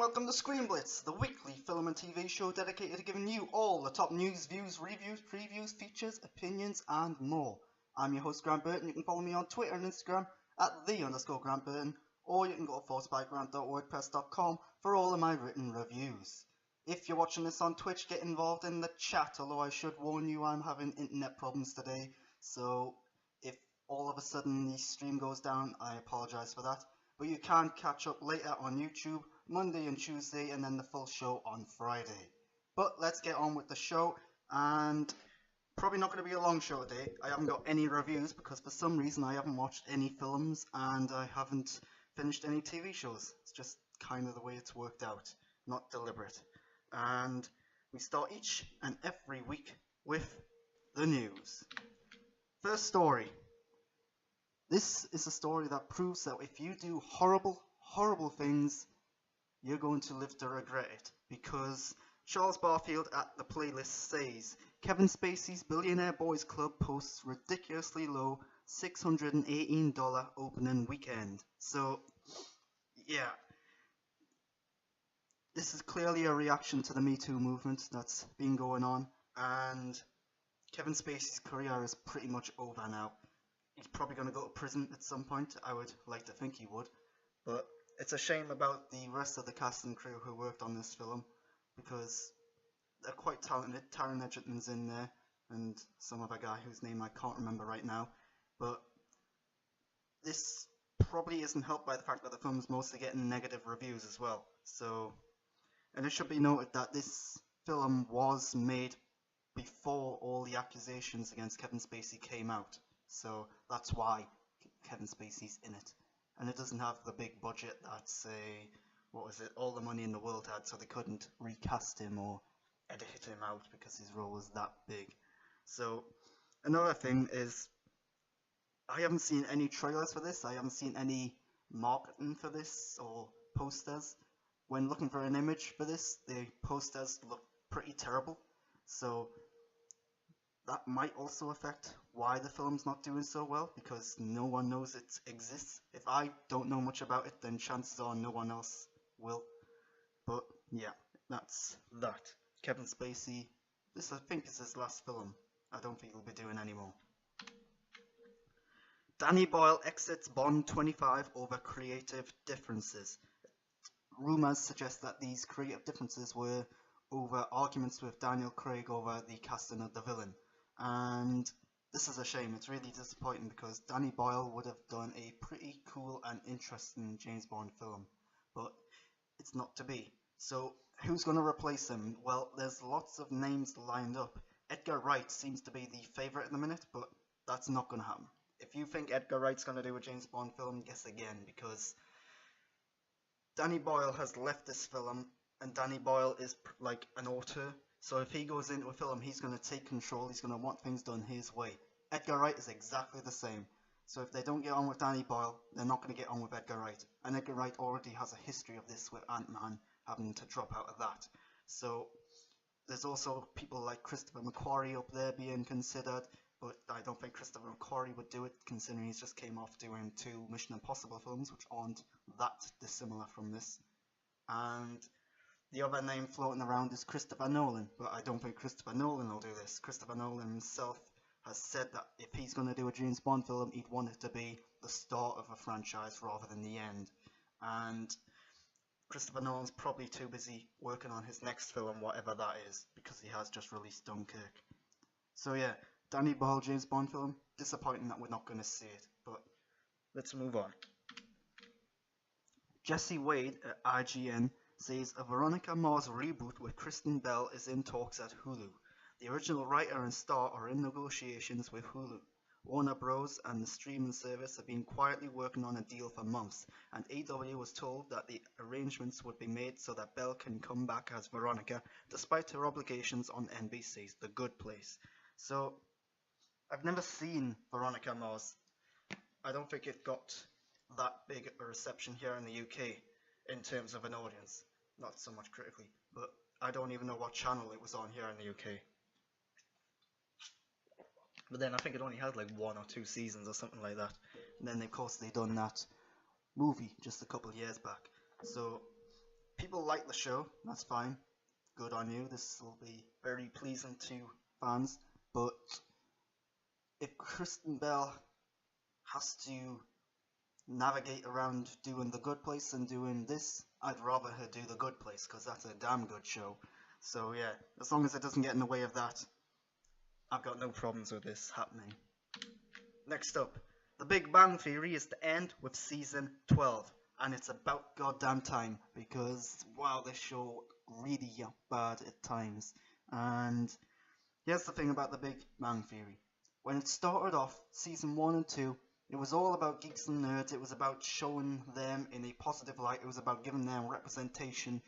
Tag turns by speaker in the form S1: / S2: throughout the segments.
S1: welcome to ScreenBlitz, the weekly film and TV show dedicated to giving you all the top news, views, reviews, previews, features, opinions, and more. I'm your host, Grant Burton. You can follow me on Twitter and Instagram at @the_Grant Burton, or you can go to forcedbygrant.wordpress.com for all of my written reviews. If you're watching this on Twitch, get involved in the chat, although I should warn you I'm having internet problems today, so if all of a sudden the stream goes down, I apologise for that. But you can catch up later on YouTube, Monday and Tuesday, and then the full show on Friday. But let's get on with the show, and probably not going to be a long show today. I haven't got any reviews because for some reason I haven't watched any films and I haven't finished any TV shows. It's just kind of the way it's worked out, not deliberate. And we start each and every week with the news. First story. This is a story that proves that if you do horrible, horrible things, you're going to live to regret it. Because Charles Barfield at the playlist says, Kevin Spacey's Billionaire Boys Club posts ridiculously low $618 opening weekend. So, yeah. This is clearly a reaction to the Me Too movement that's been going on. And Kevin Spacey's career is pretty much over now. He's probably going to go to prison at some point. I would like to think he would. But it's a shame about the rest of the cast and crew who worked on this film, because they're quite talented. Taron Egerton's in there, and some other guy whose name I can't remember right now. But this probably isn't helped by the fact that the film's mostly getting negative reviews as well. So, and it should be noted that this film was made before all the accusations against Kevin Spacey came out. So that's why Kevin Spacey's in it. And it doesn't have the big budget that, say, what was it, all the money in the world had, so they couldn't recast him or edit him out because his role was that big. So, another thing is, I haven't seen any trailers for this, I haven't seen any marketing for this or posters. When looking for an image for this, the posters look pretty terrible. So, that might also affect why the film's not doing so well, because no one knows it exists. If I don't know much about it, then chances are no one else will. But yeah, that's that. Kevin Spacey, this I think is his last film. I don't think he'll be doing any more. Danny Boyle exits Bond 25 over creative differences. Rumours suggest that these creative differences were over arguments with Daniel Craig over the casting of the villain. And this is a shame. It's really disappointing because Danny Boyle would have done a pretty cool and interesting James Bond film, but it's not to be. So who's going to replace him? Well, there's lots of names lined up. Edgar Wright seems to be the favourite at the minute, but that's not going to happen. If you think Edgar Wright's going to do a James Bond film, guess again, because Danny Boyle has left this film, and Danny Boyle is like an auteur. So if he goes into a film, he's going to take control, he's going to want things done his way. Edgar Wright is exactly the same. So if they don't get on with Danny Boyle, they're not going to get on with Edgar Wright. And Edgar Wright already has a history of this with Ant-Man, having to drop out of that. So there's also people like Christopher McQuarrie up there being considered, but I don't think Christopher McQuarrie would do it, considering he's just came off doing 2 Mission Impossible films, which aren't that dissimilar from this. And the other name floating around is Christopher Nolan, but I don't think Christopher Nolan will do this. Christopher Nolan himself has said that if he's going to do a James Bond film, he'd want it to be the start of a franchise rather than the end. And Christopher Nolan's probably too busy working on his next film, whatever that is, because he has just released Dunkirk. So yeah, Danny Boyle James Bond film, disappointing that we're not going to see it, but let's move on. Jesse Wade at IGN says a Veronica Mars reboot with Kristen Bell is in talks at Hulu. The original writer and star are in negotiations with Hulu. Warner Bros. And the streaming service have been quietly working on a deal for months, and AW was told that the arrangements would be made so that Bell can come back as Veronica, despite her obligations on NBC's The Good Place. So, I've never seen Veronica Mars. I don't think it got that big a reception here in the UK in terms of an audience. Not so much critically, but I don't even know what channel it was on here in the UK. But then I think it only had like 1 or 2 seasons or something like that. And then of course they done that movie just a couple of years back. So People like the show, that's fine. Good on you. This will be very pleasing to fans. But if Kristen Bell has to navigate around doing The Good Place and doing this, I'd rather her do The Good Place because that's a damn good show. So yeah, as long as it doesn't get in the way of that, I've got no problems with this happening. Next up, The Big Bang Theory is to end with season 12, and it's about goddamn time because wow, this show really bad at times. And here's the thing about The Big Bang Theory. When it started off, season 1 and 2, it was all about geeks and nerds. It was about showing them in a positive light. It was about giving them representation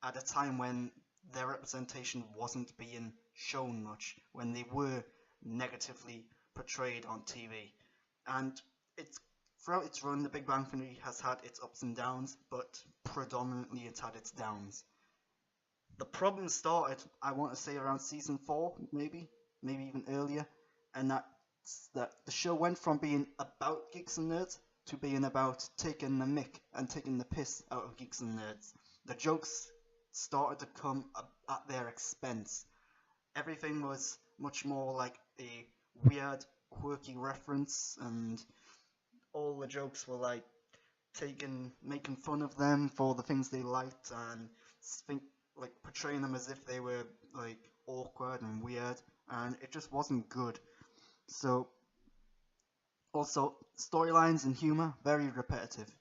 S1: at a time when their representation wasn't being shown much, when they were negatively portrayed on TV. And it's throughout its run, The Big Bang Theory has had its ups and downs, but predominantly it's had its downs. The problem started, I want to say, around season 4, maybe even earlier, and that the show went from being about geeks and nerds to being about taking the mick and taking the piss out of geeks and nerds. The jokes started to come at their expense. Everything was much more like a weird, quirky reference, and all the jokes were like making fun of them for the things they liked, and like portraying them as if they were like awkward and weird, and it just wasn't good. So, also, storylines and humor, very repetitive.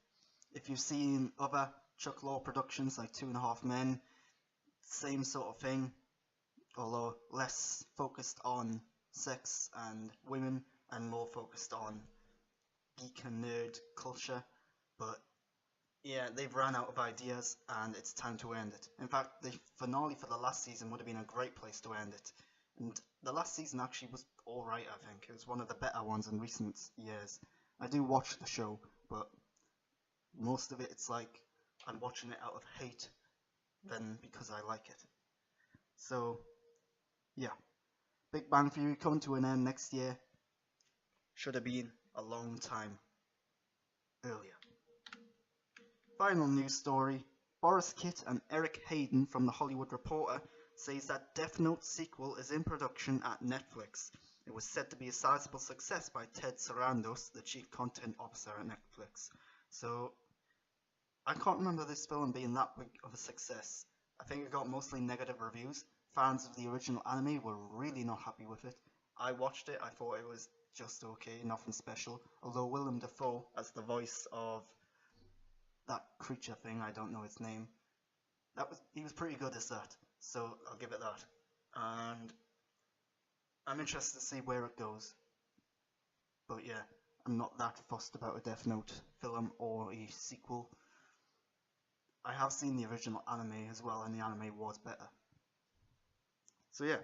S1: If you've seen other Chuck Lorre productions like Two and a Half Men, same sort of thing, although less focused on sex and women and more focused on geek and nerd culture. But yeah, they've run out of ideas and it's time to end it. In fact, the finale for the last season would have been a great place to end it. And the last season actually was alright, I think. It was one of the better ones in recent years. I do watch the show, but most of it, it's like I'm watching it out of hate than because I like it. So, yeah. Big Bang Theory coming to an end next year. Should have been a long time earlier. Final news story. Boris Kitt and Eric Hayden from The Hollywood Reporter says that Death Note sequel is in production at Netflix. It was said to be a sizable success by Ted Sarandos, the chief content officer at Netflix. So, I can't remember this film being that big of a success. I think it got mostly negative reviews. Fans of the original anime were really not happy with it. I watched it, I thought it was just okay, nothing special. Although Willem Dafoe, as the voice of that creature thing, I don't know its name, he was pretty good as that. So I'll give it that. And I'm interested to see where it goes. But yeah, I'm not that fussed about a Death Note film or a sequel. I have seen the original anime as well, and the anime was better. So yeah,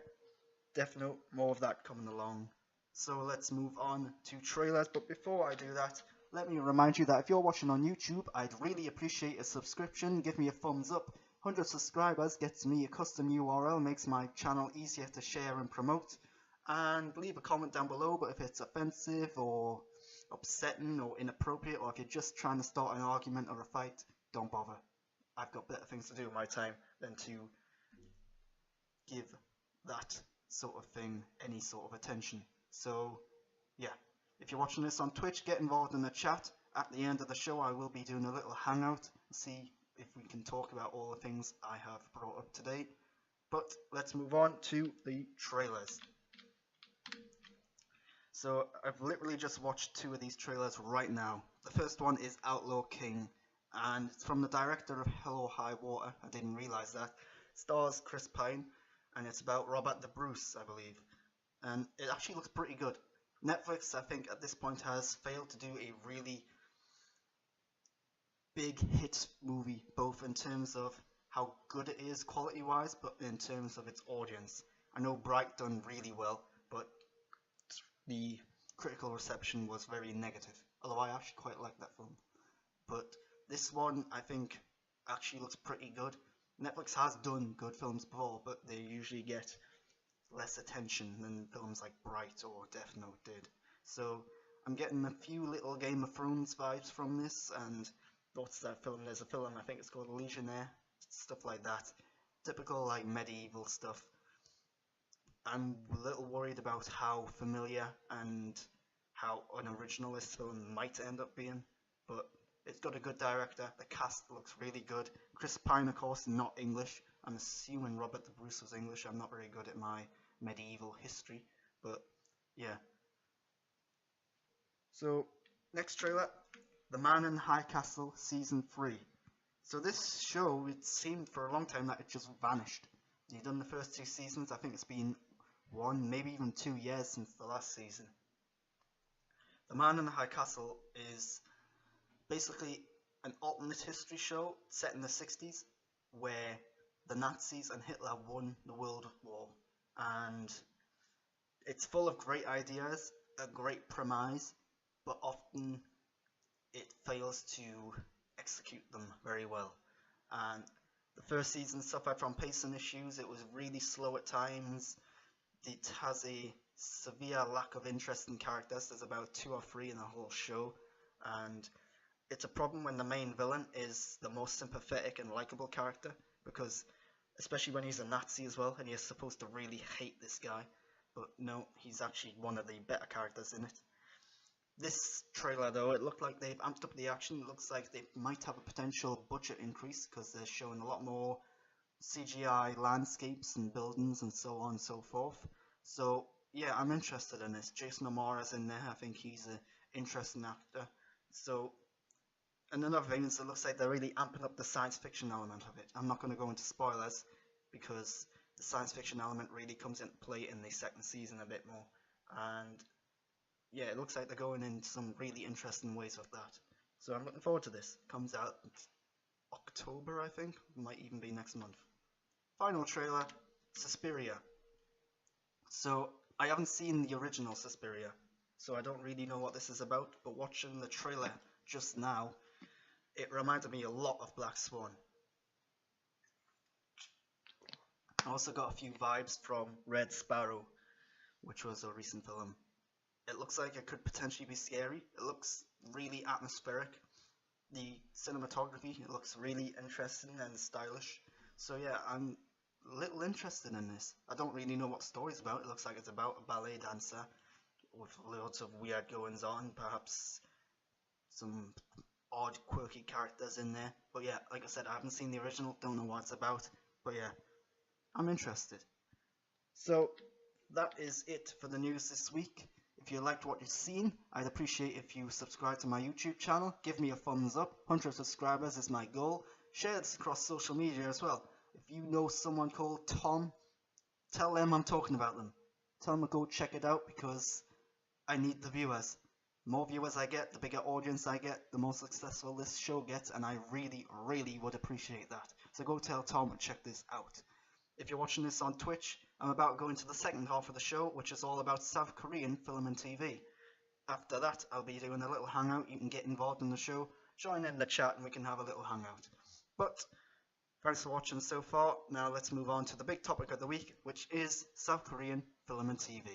S1: Death Note, more of that coming along. So let's move on to trailers, but before I do that, let me remind you that if you're watching on YouTube, I'd really appreciate a subscription. Give me a thumbs up. 100 subscribers gets me a custom URL, makes my channel easier to share and promote. And leave a comment down below, but if it's offensive or upsetting or inappropriate, or if you're just trying to start an argument or a fight, don't bother. I've got better things to do with my time than to give that sort of thing any sort of attention. So, yeah. If you're watching this on Twitch, get involved in the chat. At the end of the show, I will be doing a little hangout, see if we can talk about all the things I have brought up today. But let's move on to the trailers. So I've literally just watched 2 of these trailers right now. The first one is Outlaw King, and it's from the director of Hello High Water. I didn't realize that. Stars Chris Pine, and it's about Robert the Bruce, I believe. And it actually looks pretty good. Netflix, I think, at this point has failed to do a really big hit movie, both in terms of how good it is quality-wise, but in terms of its audience. I know Bright done really well, but the critical reception was very negative, although I actually quite like that film. But this one, I think, actually looks pretty good. Netflix has done good films before, but they usually get less attention than films like Bright or Death Note did. So I'm getting a few little Game of Thrones vibes from this, and what's that film? There's a film, I think it's called Legionnaire, stuff like that. Typical like medieval stuff. I'm a little worried about how familiar and how unoriginal this film might end up being, but it's got a good director. The cast looks really good. Chris Pine, of course, not English. I'm assuming Robert the Bruce was English. I'm not very good at my medieval history, but yeah. So, next trailer, The Man in the High Castle Season 3. So this show, it seemed for a long time that it just vanished. You've done the first 2 seasons. I think it's been 1, maybe even 2 years since the last season. The Man in the High Castle is basically an alternate history show set in the 60s where the Nazis and Hitler won the World War. And it's full of great ideas, a great premise, but often it fails to execute them very well. And the first season suffered from pacing issues. It was really slow at times. It has a severe lack of interest in characters. There's about 2 or 3 in the whole show, and it's a problem when the main villain is the most sympathetic and likable character, because especially when he's a Nazi as well, and you're supposed to really hate this guy, but no, he's actually one of the better characters in it. This trailer though, it looked like they've amped up the action. It looks like they might have a potential budget increase because they're showing a lot more CGI landscapes and buildings and so on and so forth. So yeah, I'm interested in this. Jason Momoa's in there. I think he's an interesting actor. So another thing is it looks like they're really amping up the science fiction element of it. I'm not going to go into spoilers because the science fiction element really comes into play in the second season a bit more. And yeah, it looks like they're going in some really interesting ways with that. So I'm looking forward to this. Comes out October, I think. Might even be next month. Final trailer, Suspiria. So I haven't seen the original Suspiria, so I don't really know what this is about, but watching the trailer just now, it reminded me a lot of Black Swan. I also got a few vibes from Red Sparrow, which was a recent film. It looks like it could potentially be scary. It looks really atmospheric. The cinematography, it looks really interesting and stylish. So yeah, I'm a little interested in this. I don't really know what the story's about. It looks like it's about a ballet dancer with loads of weird goings on, perhaps some odd, quirky characters in there. But yeah, like I said, I haven't seen the original, don't know what it's about. But yeah, I'm interested. So that is it for the news this week. If you liked what you've seen, I'd appreciate if you subscribe to my YouTube channel, give me a thumbs up, 100 subscribers is my goal, share this across social media as well. If you know someone called Tom, tell them I'm talking about them. Tell them to go check it out because I need the viewers. The more viewers I get, the bigger audience I get, the more successful this show gets, and I really, really would appreciate that. So go tell Tom to check this out. If you're watching this on Twitch, I'm about to go into the second half of the show, which is all about South Korean film and TV. After that, I'll be doing a little hangout. You can get involved in the show, join in the chat, and we can have a little hangout. But thanks for watching so far. Now let's move on to the big topic of the week, which is South Korean film and TV.